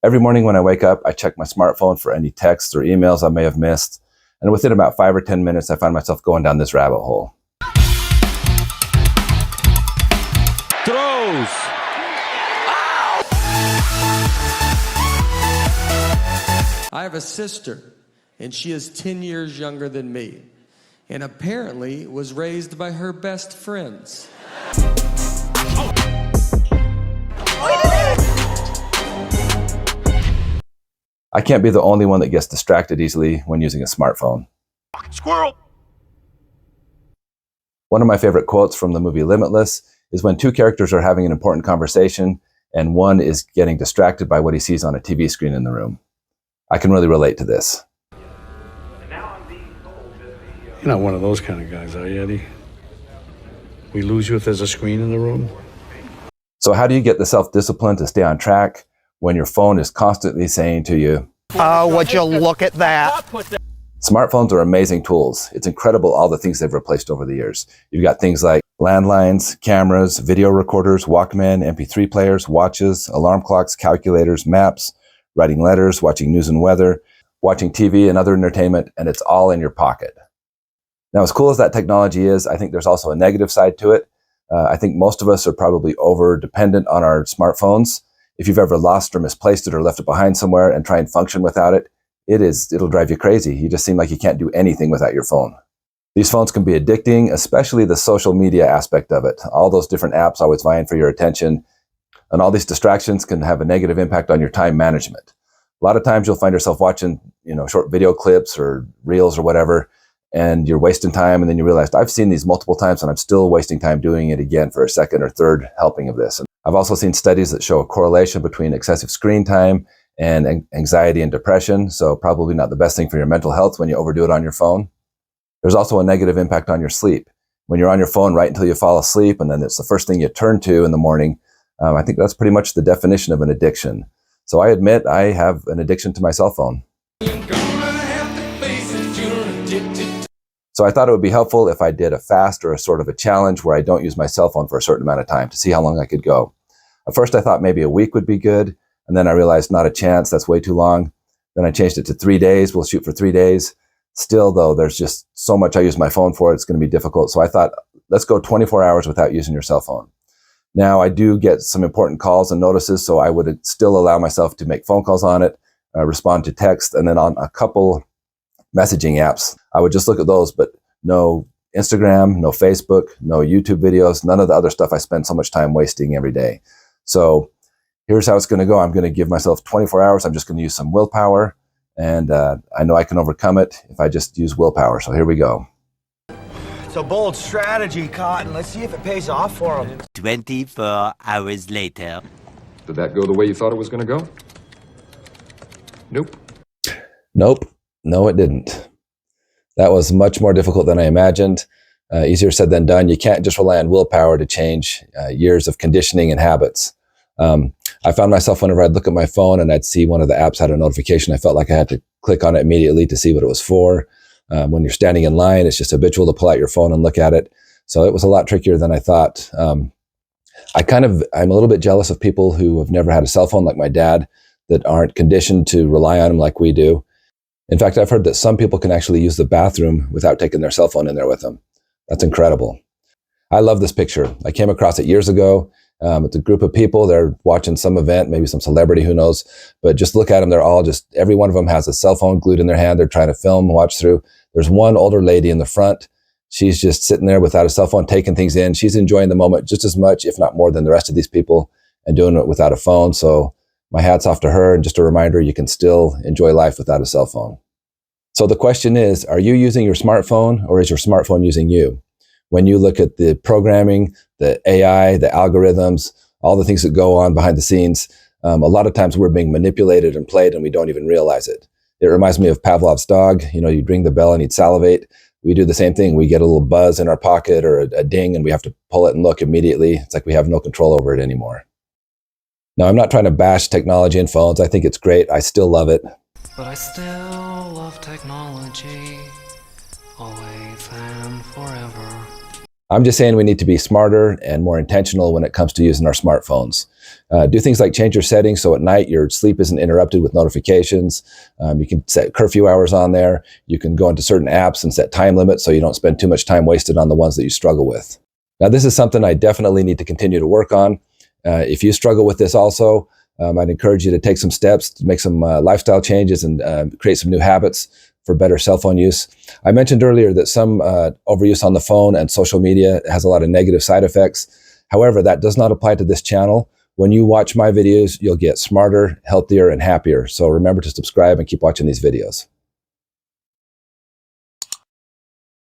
Every morning when I wake up, I check my smartphone for any texts or emails I may have missed. And within about 5 or 10 minutes, I find myself going down this rabbit hole. Throws. I have a sister, and she is 10 years younger than me, and apparently was raised by her best friends. I can't be the only one that gets distracted easily when using a smartphone. Squirrel. One of my favorite quotes from the movie Limitless is when two characters are having an important conversation and one is getting distracted by what he sees on a TV screen in the room. I can really relate to this. You're not one of those kind of guys, are you, Eddie? We lose you if there's a screen in the room? So how do you get the self-discipline to stay on track when your phone is constantly saying to you, "Oh, would you look at that?" Smartphones are amazing tools. It's incredible all the things they've replaced over the years. You've got things like landlines, cameras, video recorders, Walkman, MP3 players, watches, alarm clocks, calculators, maps, writing letters, watching news and weather, watching TV and other entertainment, and it's all in your pocket. Now, as cool as that technology is, I think there's also a negative side to it. I think most of us are probably over-dependent on our smartphones. If you've ever lost or misplaced it or left it behind somewhere and try and function without it, it'll drive you crazy. You just seem like you can't do anything without your phone. These phones can be addicting, especially the social media aspect of it. All those different apps always vying for your attention. And all these distractions can have a negative impact on your time management. A lot of times you'll find yourself watching, short video clips or reels or whatever, and you're wasting time, and then you realize, I've seen these multiple times and I'm still wasting time doing it again for a second or third helping of this. And I've also seen studies that show a correlation between excessive screen time and anxiety and depression, so probably not the best thing for your mental health when you overdo it on your phone. There's also a negative impact on your sleep. When you're on your phone right until you fall asleep, and then it's the first thing you turn to in the morning, I think that's pretty much the definition of an addiction. So I admit I have an addiction to my cell phone. So I thought it would be helpful if I did a fast or a sort of a challenge where I don't use my cell phone for a certain amount of time to see how long I could go. At first I thought maybe a week would be good, and then I realized not a chance, that's way too long. Then I changed it to 3 days, we'll shoot for 3 days. Still though, there's just so much I use my phone for, it's gonna be difficult. So I thought, let's go 24 hours without using your cell phone. Now I do get some important calls and notices, so I would still allow myself to make phone calls on it, respond to text, and then on a couple messaging apps, I would just look at those, but no Instagram, no Facebook, no YouTube videos, none of the other stuff I spend so much time wasting every day. So here's how it's going to go. I'm going to give myself 24 hours. I'm just going to use some willpower, and I know I can overcome it if I just use willpower. So here we go. It's a bold strategy, Cotton. Let's see if it pays off for him. 24 hours later. Did that go the way you thought it was going to go? Nope. Nope. No, it didn't. That was much more difficult than I imagined. Easier said than done. You can't just rely on willpower to change years of conditioning and habits. I found myself whenever I'd look at my phone and I'd see one of the apps had a notification, I felt like I had to click on it immediately to see what it was for. When you're standing in line, it's just habitual to pull out your phone and look at it. So it was a lot trickier than I thought. I'm a little bit jealous of people who have never had a cell phone like my dad, that aren't conditioned to rely on them like we do. In fact, I've heard that some people can actually use the bathroom without taking their cell phone in there with them. That's incredible. I love this picture. I came across it years ago. It's a group of people. They're watching some event, maybe some celebrity, who knows. But just look at them. They're all every one of them has a cell phone glued in their hand. They're trying to film, watch through. There's one older lady in the front. She's just sitting there without a cell phone, taking things in. She's enjoying the moment just as much, if not more, than the rest of these people, and doing it without a phone. So my hat's off to her, and just a reminder, you can still enjoy life without a cell phone. So the question is, are you using your smartphone, or is your smartphone using you? When you look at the programming, the AI, the algorithms, all the things that go on behind the scenes, a lot of times we're being manipulated and played and we don't even realize it. It reminds me of Pavlov's dog. You'd ring the bell and he'd salivate. We do the same thing. We get a little buzz in our pocket or a ding, and we have to pull it and look immediately. It's like we have no control over it anymore. Now, I'm not trying to bash technology and phones. I think it's great. I still love it. But I still love technology, always and forever. I'm just saying we need to be smarter and more intentional when it comes to using our smartphones. Do things like change your settings so at night your sleep isn't interrupted with notifications. You can set curfew hours on there. You can go into certain apps and set time limits so you don't spend too much time wasted on the ones that you struggle with. Now, this is something I definitely need to continue to work on. If you struggle with this also, I'd encourage you to take some steps to make some lifestyle changes and create some new habits for better cell phone use. I mentioned earlier that some overuse on the phone and social media has a lot of negative side effects. However, that does not apply to this channel. When you watch my videos, you'll get smarter, healthier, and happier. So remember to subscribe and keep watching these videos.